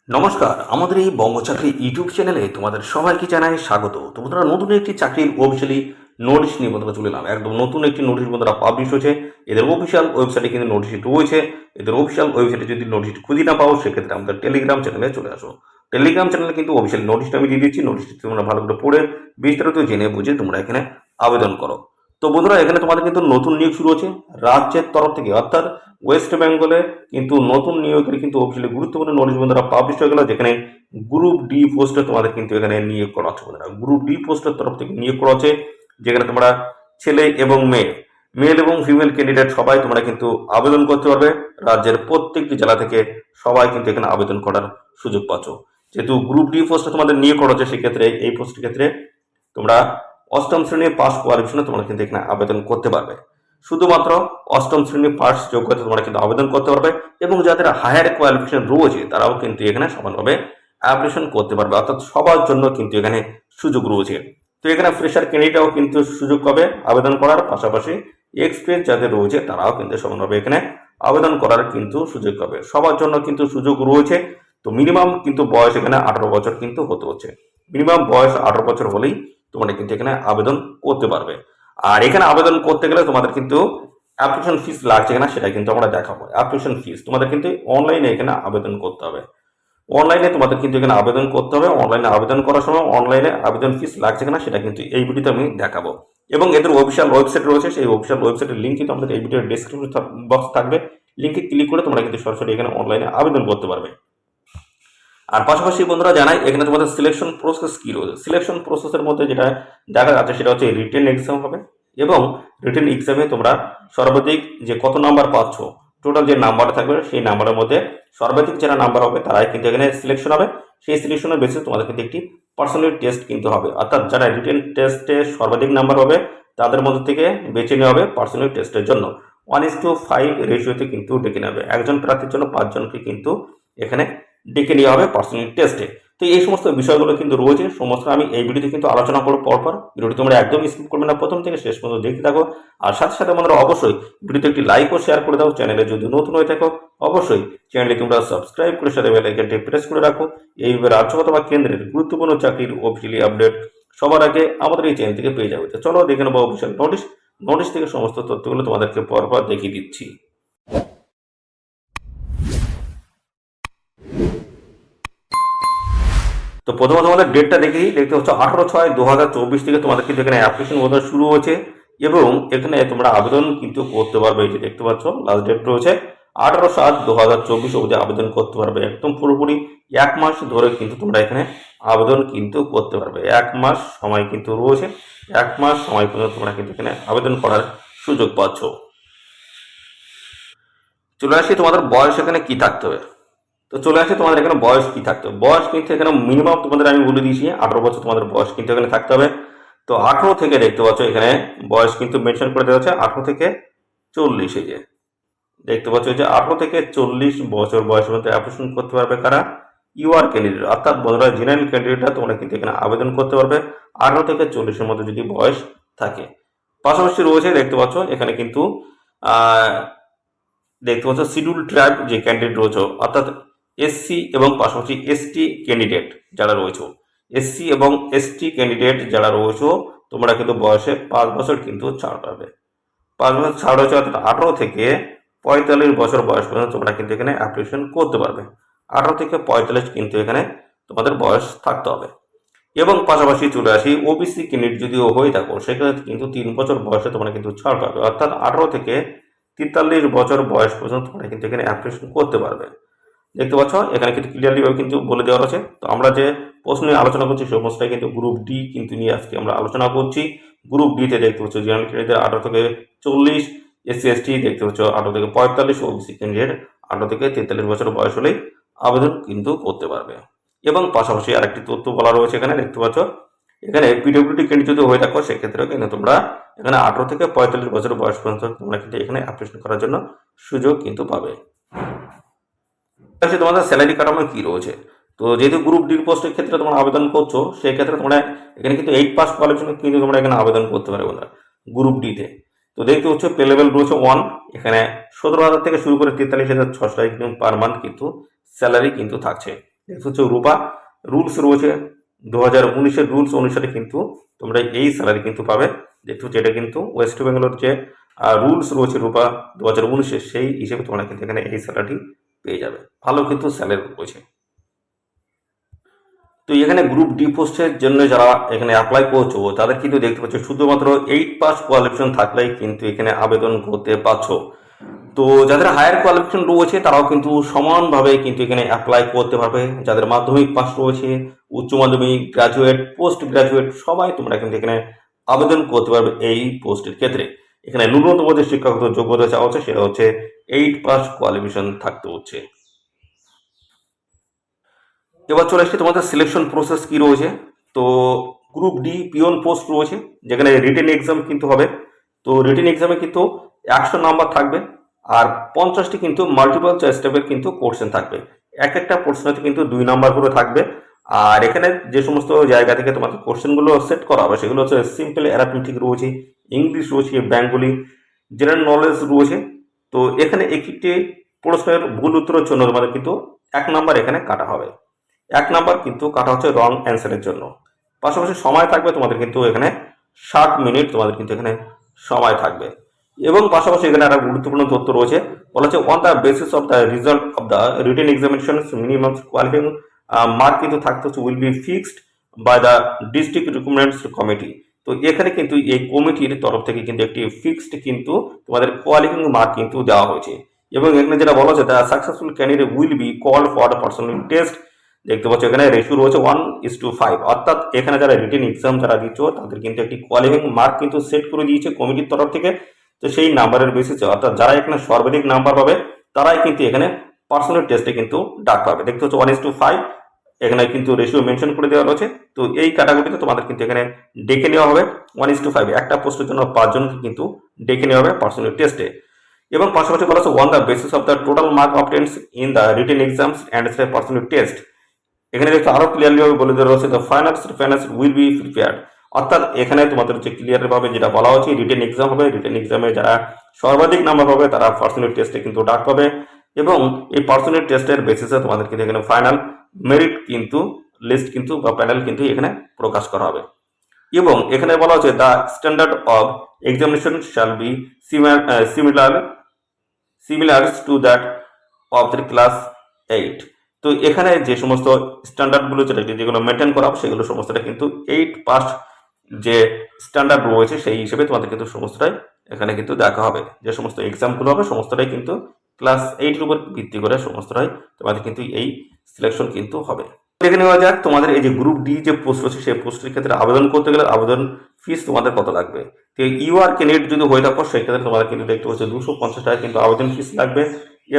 নমস্কার, আমাদের এই বঙ্গচাকরি ইউটিউব চ্যানেলে তোমাদের সবাইকে জানাই স্বাগত। তোমরা নতুন একটি চাকরির অফিসিয়ালি নোটিশ নিয়ে বন্ধুরা চলে এলাম। একদম নতুন একটি নোটিশ বন্ধুরা পাবলিশ হয়েছে। এদের অফিসিয়াল ওয়েবসাইটে কিন্তু নোটিশটি রয়েছে। এদের অফিসিয়াল ওয়েবসাইটে যদি নোটিশটি খুঁজে না পাও সেক্ষেত্রে আমাদের টেলিগ্রাম চ্যানেলে চলে আসো। টেলিগ্রাম চ্যানেলে কিন্তু অফিসিয়াল নোটিশটা আমি দিয়ে দিচ্ছি। নোটিশটি তোমরা ভালো করে পড়ে বিস্তারিত জেনে বুঝে তোমরা এখানে আবেদন করো। তো বন্ধুরা, এখানে তোমাদের কিন্তু নতুন নিয়োগ শুরু হচ্ছে রাজ্যের তরফ থেকে, অর্থাৎ ওয়েস্ট বেঙ্গলে কিন্তু নতুন নিয়োগের কিন্তু অফিসিয়ালি গুরুত্বপূর্ণ নোটিশ বন্ধুরা পাবলিশ হয়ে গেল, যেখানে গ্রুপ ডি পোস্টে তোমাদের কিন্তু এখানে নিয়োগ করা হচ্ছে বন্ধুরা। গ্রুপ ডি পোস্টের তরফ থেকে নিয়োগ করা হচ্ছে, যেখানে তোমরা ছেলে এবং মেল এবং ফিমেল ক্যান্ডিডেট সবাই তোমরা কিন্তু আবেদন করতে পারবে। রাজ্যের প্রত্যেকটি জেলা থেকে সবাই কিন্তু এখানে আবেদন করার সুযোগ পাচ্ছ। যেহেতু গ্রুপ ডি পোস্টে তোমাদের নিয়োগ করা হচ্ছে, সেক্ষেত্রে এই পোস্টের ক্ষেত্রে তোমরা অষ্টম শ্রেণীর পাস কোয়ালিফিকেশনে তোমরা কিন্তু এখানে আবেদন করতে পারবে। শুধুমাত্র অষ্টম শ্রেণী পাস যোগ্যতা তোমরা কিন্তু আবেদন করতে পারবে, এবং যাদের হায়ার কোয়ালিফিকেশন রয়েছে তারাও কিন্তু এখানে সমানভাবে অ্যাপ্লিকেশন করতে পারবে। অর্থাৎ সবার জন্য কিন্তু এখানে সুযোগ রয়েছে। তো এখানে ফ্রেশার ক্যান্ডিডেটও কিন্তু সুযোগ পাবে আবেদন করার, পাশাপাশি এক্সপিরিয়েন্স যাদের রয়েছে তারাও কিন্তু সমানভাবে এখানে আবেদন করার কিন্তু সুযোগ পাবে। সবার জন্য কিন্তু সুযোগ রয়েছে। তো মিনিমাম কিন্তু বয়স এখানে 18 বছর কিন্তু হতে হচ্ছে। মিনিমাম বয়স 18 বছর হলেই তোমরা কিন্তু এখানে আবেদন করতে পারবে। আর এখানে আবেদন করতে গেলে তোমাদের কিন্তু অ্যাপ্লিকেশন ফিস লাগছে কিনা সেটা কিন্তু আমরা দেখাবো। অ্যাপ্লিকেশন ফিস তোমাদের কিন্তু অনলাইনে এখানে আবেদন করতে হবে। অনলাইনে তোমাদের কিন্তু এখানে আবেদন করতে হবে। অনলাইনে আবেদন করার সময় অনলাইনে আবেদন ফিস লাগছে কিনা সেটা কিন্তু এই ভিডিওতে আমি দেখাবো। এবং এদের অফিসিয়াল ওয়েবসাইট রয়েছে, সেই অফিসিয়াল ওয়েবসাইটের লিঙ্ক কিন্তু আমাদের এই ভিডিওর ডেসক্রিপশন বক্স থাকবে। লিঙ্কে ক্লিক করে তোমরা কিন্তু সরাসরি এখানে অনলাইনে আবেদন করতে পারবে। আর পাশাপাশি বন্ধুরা জানাই, এখানে তোমাদের সিলেকশন প্রসেস কি রয়েছে। সিলেকশন প্রসেসের মধ্যে যেটা দেখা যাচ্ছে সেটা হচ্ছে রিটেন এক্সাম হবে, এবং রিটেন এক্সামে তোমরা সর্বাধিক যে কত নাম্বার পাচ্ছ, টোটাল যে নাম্বার থাকবে সেই নাম্বারের মধ্যে সর্বাধিক যারা নাম্বার হবে তারাই কিন্তু এখানে সিলেকশন হবে। সেই সিলেকশনের বেসিস তোমাদের কিন্তু একটি পার্সোনাল টেস্ট কিন্তু হবে, অর্থাৎ যারা রিটেন টেস্টে সর্বাধিক নাম্বার হবে তাদের মধ্যে থেকে বেছে নেওয়া হবে পার্সোনাল টেস্টের জন্য। 1:5 রেশিওতে কিন্তু ডেকে নেবে। একজন প্রার্থীর জন্য 5 জনকে কিন্তু এখানে ডেকে নেওয়া হবে পার্সোনাল টেস্টে। তো এই সমস্ত বিষয়গুলো কিন্তু রয়েছে, সমস্ত আমি এই ভিডিওতে কিন্তু আলোচনা করবো পরপর। ভিডিওটি তোমরা একদম স্কিপ করবে না, প্রথম থেকে শেষ পর্যন্ত দেখতে থাকো। আর সাথে সাথে তোমরা অবশ্যই ভিডিওতে একটি লাইক ও শেয়ার করে দাও। চ্যানেলে যদি নতুন হয়ে থাকো অবশ্যই চ্যানেলটি তোমরা সাবস্ক্রাইব করে সাথে বেল আইকনটি প্রেস করে রাখো। এইভাবে রাজ্য অথবা কেন্দ্রের গুরুত্বপূর্ণ চাকরির অফিসিয়ালি আপডেট সবার আগে আমাদের এই চ্যানেল থেকে পেয়ে যাবে। তো চলো দেখে নেবো অফিসিয়াল নোটিশ থেকে সমস্ত তথ্যগুলো তোমাদেরকে পরপর দেখিয়ে দিচ্ছি। তো প্রথমে তোমাদের ডেটটা দেখতে হচ্ছে 18/6/2024 থেকে তোমাদের কিন্তু এখানে অ্যাপ্লিকেশন বোধহয় শুরু হয়েছে, এবং এখানে তোমরা আবেদন কিন্তু করতে পারবে। এই যে দেখতে পাচ্ছ লাস্ট ডেট রয়েছে 18/7/2024 অবধি আবেদন করতে পারবে। একদম পুরোপুরি 1 মাস ধরে কিন্তু তোমরা এখানে আবেদন কিন্তু করতে পারবে। 1 মাস সময় কিন্তু রয়েছে। 1 মাস সময় পর্যন্ত তোমরা কিন্তু এখানে আবেদন করার সুযোগ পাচ্ছ। চলে আসি তোমাদের বয়স এখানে কি থাকতে হবে। তো চলে আসে তোমাদের এখানে বয়স কি থাকতে হবে। বয়স কিন্তু এখানে মিনিমাম তোমাদের আমি বলে দিয়েছি 18 বছর তোমাদের বয়স কিন্তু এখানে থাকতে হবে। তো 18 থেকে দেখতে পাচ্ছ এখানে বয়স কিন্তু মেনশন করে দেওয়া হচ্ছে 18 থেকে 40। এই যে দেখতে পাচ্ছ যে 18 থেকে 40 বছর বয়সের মধ্যে অ্যাপ্লিকেশন করতে পারবে কারা, ইউআর ক্যান্ডিডেট, অর্থাৎ বন্ধুরা জেনারেল ক্যান্ডিডেটরা তোমরা কিন্তু এখানে আবেদন করতে পারবে 18 থেকে 40-এর মধ্যে যদি বয়স থাকে। পাশাপাশি রয়েছে দেখতে পাচ্ছ এখানে কিন্তু দেখতে পাচ্ছ শিডিউল ট্রাইব যে ক্যান্ডিডেট রয়েছে, অর্থাৎ এসসি এবং পাশাপাশি এসটি ক্যান্ডিডেট যারা রয়েছে, এসসি এবং এসটি ক্যান্ডিডেট যারা রয়েছে তোমরা কিন্তু বয়সে 5 বছর কিন্তু ছাড় পাবে। 5 বছর ছাড় হয়েছে, অর্থাৎ 18 থেকে 45 বছর বয়স পর্যন্ত তোমরা কিন্তু এখানে অ্যাপ্লিকেশন করতে পারবে। 18 থেকে 45 কিন্তু এখানে তোমাদের বয়স থাকতে হবে। এবং পাশাপাশি চলে আসি ওবিসি ক্যান্ডিডেট যদিও হয়ে থাকো সেক্ষেত্রে কিন্তু 3 বছর বয়সে তোমরা কিন্তু ছাড় পাবে, অর্থাৎ 18 থেকে 43 বছর বয়স পর্যন্ত তোমরা কিন্তু এখানে অ্যাপ্লিকেশন করতে পারবে। দেখতে পাচ্ছ এখানে কিন্তু ক্লিয়ারলি ভাবে কিন্তু বলে দেওয়া আছে। তো আমরা যে প্রশ্ন নিয়ে আলোচনা করছি সমস্তটাই কিন্তু গ্রুপ ডি কিন্তু নিয়ে আজকে আমরা আলোচনা করছি। গ্রুপ ডিতে দেখতে পাচ্ছ জেনারেল ক্যান্ডিডেট 18 থেকে 40, এসসি এসটি দেখতে পাচ্ছ 18 থেকে 45, ওবিসি ক্যান্ডিডেট 18 থেকে 43 বছর বয়স হলেই আবেদন কিন্তু করতে পারবে। এবং পাশাপাশি আরেকটি তথ্য বলা রয়েছে এখানে দেখতে পাচ্ছ, এখানে পিডব্লিউডি ক্যান্ডিডেট যদি হয়ে থাকো সেক্ষেত্রেও কিন্তু তোমরা এখানে 18 থেকে 45 বছর বয়স পর্যন্ত তোমরা কিন্তু এখানে অ্যাপ্লিকেশন করার জন্য সুযোগ কিন্তু পাবে। তোমাদের স্যালারি কাঠামো কি রয়েছে। তো যেহেতু গ্রুপ ডি পোস্টের ক্ষেত্রে তোমরা আবেদন করছো সেই ক্ষেত্রে তোমরা এখানে কিন্তু 8 পাস কোয়ালিফিকেশন কিন্তু তোমরা এখানে আবেদন করতে পারবে বন্ধুরা গ্রুপ ডিতে। তো দেখতে হচ্ছে পে লেভেল রয়েছে 1, এখানে 17,000 থেকে শুরু করে 43,600 কিন্তু পার মান্থ কিন্তু স্যালারি কিন্তু থাকছে। দেখতে হচ্ছে রূপা রুলস রয়েছে 2019-এর রুলস অনুসারে কিন্তু তোমরা এই স্যালারি কিন্তু পাবে। দেখতে হচ্ছে এটা কিন্তু ওয়েস্ট বেঙ্গলের যে রুলস রয়েছে রূপা 2019-এর সেই হিসেবে তোমরা কিন্তু এখানে এই স্যালারি পেয়ে যাবে। ভালো কিন্তু স্যালারি রয়েছে। তো এখানে গ্রুপ ডি পোস্টের জন্য যারা এখানে অ্যাপ্লাই করছো তাদের কিন্তু দেখতে পাচ্ছ শুধুমাত্র 8 পাস কোয়ালিফিকেশন থাকলেই কিন্তু এখানে আবেদন করতে পারছো। তো যাদের হায়ার কোয়ালিফিকেশন রয়েছে তারাও কিন্তু সমানভাবে কিন্তু এখানে অ্যাপ্লাই করতে পারবে। যাদের মাধ্যমিক পাস রয়েছে, উচ্চ মাধ্যমিক, গ্রাজুয়েট, পোস্ট গ্রাজুয়েট সবাই তোমরা কিন্তু এখানে আবেদন করতে পারবে এই পোস্টের ক্ষেত্রে। এখানে ন্যূনতম যে শিক্ষাগত যোগ্যতা চাওয়া হচ্ছে সেটা হচ্ছে 8 পাস কোয়ালিফিকেশন থাকতে হচ্ছে। এবার চলে আসছে তোমাদের সিলেকশন প্রসেস কি রয়েছে। তো গ্রুপ ডি পিওন পোস্ট রয়েছে যেখানে রিটেন এক্সাম কিন্তু হবে। তো রিটেন এক্সামে কিন্তু 100 নাম্বার থাকবে আর 50টি কিন্তু মাল্টিপল চয়েস টাইপের কিন্তু কোশ্চেন থাকবে। এক একটা প্রশ্নতে কিন্তু 2 নাম্বার করে থাকবে। আর এখানে যে সমস্ত জায়গা থেকে তোমাদের কোশ্চেনগুলো সেট করা হবে সেগুলো হচ্ছে সিম্পল অ্যারিথমেটিক রয়েছে, ইংলিশ রয়েছে, বেঙ্গলি, জেনারেল নলেজ রয়েছে। তো এখানে একটি প্রশ্নের ভুল উত্তরের জন্য তোমাদের কিন্তু 1 নাম্বার এখানে কাটা হবে। 1 নাম্বার কিন্তু কাটা হচ্ছে রং অ্যান্সারের জন্য। পাশাপাশি সময় থাকবে তোমাদের কিন্তু এখানে 60 মিনিট তোমাদের কিন্তু এখানে সময় থাকবে। এবং পাশাপাশি এখানে একটা গুরুত্বপূর্ণ তথ্য রয়েছে, বলা হচ্ছে on the basis of the result of the written examination minimum qualifying mark কিন্তু থাকতে হচ্ছে will be fixed by the district recruitment committee. তো এখানে কিন্তু এই কমিটির তরফ থেকে কিন্তু একটি ফিক্সড কিন্তু তোমাদের কোয়ালিফাইং মার্ক কিন্তু দেওয়া হয়েছে। এবং এখানে যেটা বলা হচ্ছে the successful candidate will be call for personal test. দেখতে পাচ্ছ এখানে রেশিও রয়েছে 1:5, অর্থাৎ এখানে যারা রিটেন এক্সাম যারা দিচ্ছ তাদের কিন্তু একটি কোয়ালিফাইং মার্ক কিন্তু সেট করে দিয়েছে কমিটির তরফ থেকে। তো সেই নাম্বারের বেসিসে অর্থাৎ যারা এখানে সর্বাধিক নাম্বার পাবে তারাই কিন্তু এখানে পার্সোনাল টেস্টে কিন্তু ডাক পাবে। দেখতে হচ্ছে 1:5 এখানে কিন্তু রেশিও মেনশন করে দেওয়া রয়েছে। তো এই ক্যাটাগরিতে তোমাদের কিন্তু এখানে ডেকে নেওয়া হবে 1:5, একটা পোস্টের জন্য 5 জনকে কিন্তু ডেকে নেওয়া হবে পার্সোনাল টেস্টে। এবং পাশাপাশি বলা হচ্ছে on the basis of the total mark obtains in the written exams and personal test. এখানে দেখতে আরো ক্লিয়ারলি ভাবে বলে দেওয়া রয়েছে the finance will be prepared, অর্থাৎ এখানে তোমাদের হচ্ছে ক্লিয়ার ভাবে যেটা বলা হচ্ছে রিটেন এক্সাম হবে, রিটেন এক্সামে যারা সর্বাধিক নাম্বার পাবে তারা পার্সোনাল টেস্টে কিন্তু ডাক পাবে। এবং এই পার্সোনাল টেস্টের বেসিসে তোমাদের কিন্তু এখানে ফাইনাল মেরিট কিন্তু লিস্ট কিন্তু বা প্যানেল কিন্তু এখানে প্রকাশ করা হবে। এবং এখানে বলা হচ্ছে the standard of examination shall be similar to that of the class 8। তো এখানে যে সমস্ত স্ট্যান্ডার্ডগুলো যেগুলো মেনটেন করা হবে সেগুলো সমস্তটা কিন্তু 8 পাস যে স্ট্যান্ডার্ড রয়েছে সেই হিসেবে তোমাদের কিন্তু সমস্তটাই এখানে কিন্তু দেখা হবে। যে সমস্ত এক্সামগুলো হবে সমস্তটাই কিন্তু ক্লাস 8-এর উপর ভিত্তি করে সমস্তটাই তোমাদের কিন্তু এই সিলেকশন কিন্তু হবে। দেখে নেওয়া যাক তোমাদের এই যে গ্রুপ ডি যে পোস্ট রয়েছে সেই পোস্টের ক্ষেত্রে আবেদন করতে গেলে আবেদন ফিস তোমাদের কত লাগবে। তো ইউআর ক্যান্ডিডেট যদি হয়ে থাকো সেক্ষেত্রে তোমাদের কিন্তু দেখতে পাচ্ছ 250 টাকা কিন্তু আবেদন ফিস লাগবে।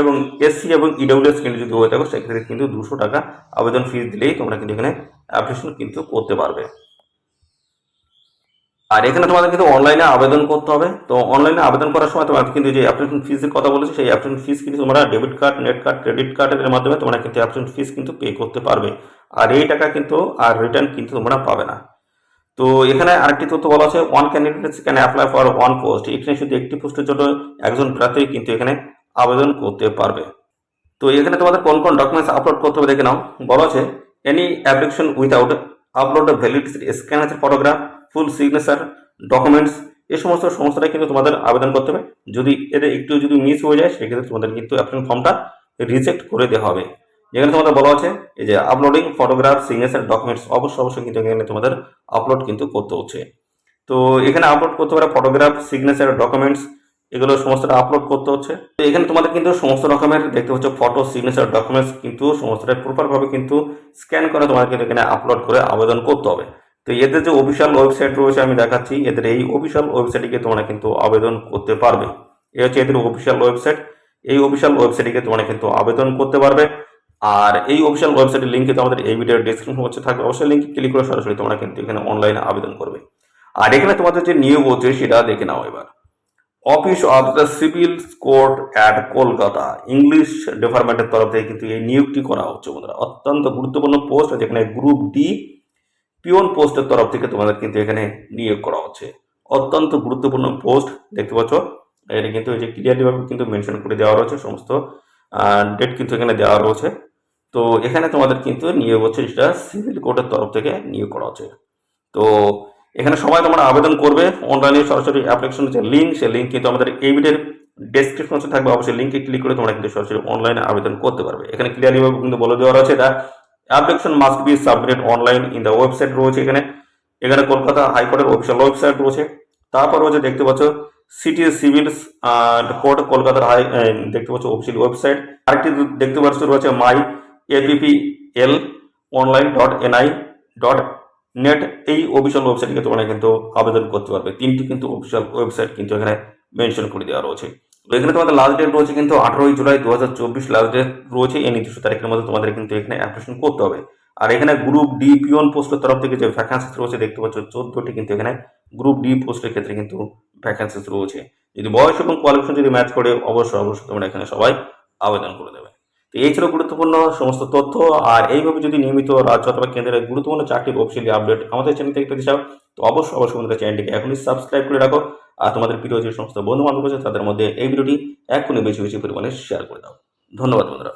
এবং এসসি এবং ইডব্লিউএস ক্যান্ডিডেট যদি হয়ে থাকো সেক্ষেত্রে কিন্তু 200 টাকা আবেদন ফিস দিলেই তোমরা কিন্তু এখানে অ্যাপ্লিকেশন কিন্তু করতে পারবে। আর এখানে তোমাদের কিন্তু অনলাইনে আবেদন করতে হবে। তো অনলাইনে আবেদন করার সময় তোমাদের কিন্তু যে অ্যাপ্লিকেশন ফিসের কথা বলেছি সেই অ্যাপ্লিকেশন ফিস কিন্তু তোমরা debit card, net card, credit কার্ডের মাধ্যমে তোমরা কিন্তু অ্যাপ্লিকেশন ফিস কিন্তু পে করতে পারবে। আর এই টাকা কিন্তু আর রিটার্ন কিন্তু তোমরা পাবে না। তো এখানে আরেকটি তথ্য বলা আছে one candidate can apply for one post. এখানে শুধু একটি পোস্টের জন্য একজন প্রার্থী কিন্তু এখানে আবেদন করতে পারবে। তো এখানে তোমাদের কোন কোন ডকুমেন্টস আপলোড করতে হবে দেখে নাও। বলা আছে any application without upload valid scan photograph, full signature, documents এই সমস্তটাই কিন্তু তোমাদের আবেদন করতে হবে। যদি এদের একটু যদি মিস হয়ে যায় সেক্ষেত্রে তোমাদের কিন্তু অ্যাপ্লিকেশন ফর্মটা রিজেক্ট করে দেওয়া হবে। যেখানে তোমাদের বলা আছে এই যে আপলোডিং ফটোগ্রাফ, সিগনেচার, ডকুমেন্টস অবশ্যই কিন্তু এখানে তোমাদের আপলোড কিন্তু করতে হচ্ছে। তো এখানে আপলোড করতে পারে ফটোগ্রাফ, সিগনেচার, ডকুমেন্টস এগুলো সমস্তটা আপলোড করতে হচ্ছে। তো এখানে তোমাদের কিন্তু সমস্ত রকমের দেখতে হচ্ছে ফটো, সিগনেচার, ডকুমেন্টস কিন্তু সমস্তটা প্রপারভাবে কিন্তু স্ক্যান করে তোমাদের কিন্তু এখানে আপলোড করে আবেদন করতে হবে। তো এদের যে অফিসিয়াল ওয়েবসাইট রয়েছে আমি দেখাচ্ছি, এদের এই অফিসিয়াল ওয়েবসাইটে গিয়ে তোমরা কিন্তু আবেদন করতে পারবে। এই হচ্ছে এদের অফিসিয়াল ওয়েবসাইট। এই অফিসিয়াল ওয়েবসাইটে গিয়ে তোমরা কিন্তু আবেদন করতে পারবে। আর এই অফিসিয়াল ওয়েবসাইটের লিঙ্কে তোমাদের এই ভিডিওর ডিসক্রিপশন বক্সে থাকবে, অবশ্যই লিঙ্কে ক্লিক করে সরাসরি তোমরা কিন্তু এখানে অনলাইনে আবেদন করবে। আর এখানে তোমাদের যে নিয়োগ হচ্ছে সেটা দেখে নাও এবার। Office of the civil court at Kolkata English ডিপার্টমেন্টের তরফ থেকে কিন্তু এই নিয়োগটি করা হচ্ছে বন্ধুরা। অত্যন্ত গুরুত্বপূর্ণ পোস্ট, যেখানে গ্রুপ ডি পিওন পোস্টের তরফ থেকে তোমাদের কিন্তু এখানে নিয়োগ করা হচ্ছে। অত্যন্ত গুরুত্বপূর্ণ পোস্ট দেখতে পাচ্ছ। এটা কিন্তু এই যে ক্লিয়ারলি ভাবে কিন্তু মেনশন করে দেওয়া রয়েছে, সমস্ত ডেট কিন্তু এখানে দেওয়া রয়েছে। তো এখানে তোমাদের কিন্তু নিয়োগ হচ্ছে যেটা সিভিল কোর্টের তরফ থেকে নিয়োগ করা হচ্ছে। তো এখানে সবাই তোমরা আবেদন করবে অনলাইনে সরাসরি অ্যাপ্লিকেশনের যে লিঙ্ক, সেই লিঙ্ক কিন্তু আমাদের এই ভিডিওর ডেসক্রিপশনে থাকবে, অবশ্যই লিঙ্কে ক্লিক করে তোমরা কিন্তু সরাসরি অনলাইনে আবেদন করতে পারবে। এখানে ক্লিয়ারলি ভাবে কিন্তু বলে দেওয়া রয়েছে, the application must be submitted online in the website রয়েছে এখানে। এখানে কলকাতা হাইকোর্টের অফিসিয়াল ওয়েবসাইট রয়েছে। তারপর রয়েছে দেখতে পাচ্ছ সিটি সিভিল কোর্ট কলকাতার দেখতে পাচ্ছ অফিসিয়াল ওয়েবসাইট। আরেকটি দেখতে পাচ্ছ রয়েছে মাই APPL online.ni.net, এই অফিসিয়াল ওয়েবসাইটকে তোমরা কিন্তু আবেদন করতে পারবে। তিনটি কিন্তু অফিসিয়াল ওয়েবসাইট কিন্তু এখানে মেনশন করে দেওয়া রয়েছে। তো এখানে তোমাদের লাস্ট ডেট রয়েছে কিন্তু 18 জুলাই 2024 লাস্ট ডেট রয়েছে। এই নির্দিষ্ট তারিখের মধ্যে তোমাদের কিন্তু এখানে অ্যাপ্লিকেশন করতে হবে। আর এখানে গ্রুপ ডি পিওন পোস্টের তরফ থেকে যে ভ্যাকান্সি রয়েছে দেখতে পাচ্ছ 14টি কিন্তু এখানে গ্রুপ ডি পোস্টের ক্ষেত্রে কিন্তু ভ্যাকান্সি রয়েছে। যদি বয়স এবং কোয়ালিফিকেশন যদি ম্যাচ করে অবশ্যই তোমরা এখানে সবাই আবেদন করে দেবে। তো এই ছিল গুরুত্বপূর্ণ সমস্ত তথ্য। আর এইভাবে যদি নিয়মিত রাজ্য অথবা কেন্দ্রের গুরুত্বপূর্ণ চাকরির অফিসিয়ালি আপডেট আমাদের চ্যানেল থেকে পেতে চাও, তো অবশ্যই আমাদের চ্যানেলটিকে এখনই সাবস্ক্রাইব করে রাখো। আর তোমাদের প্রিয় যে সমস্ত বন্ধু বান্ধব আছে তাদের মধ্যে এই ভিডিওটি এখনই বেশি বেশি পরিমাণে শেয়ার করে দাও। ধন্যবাদ বন্ধুরা।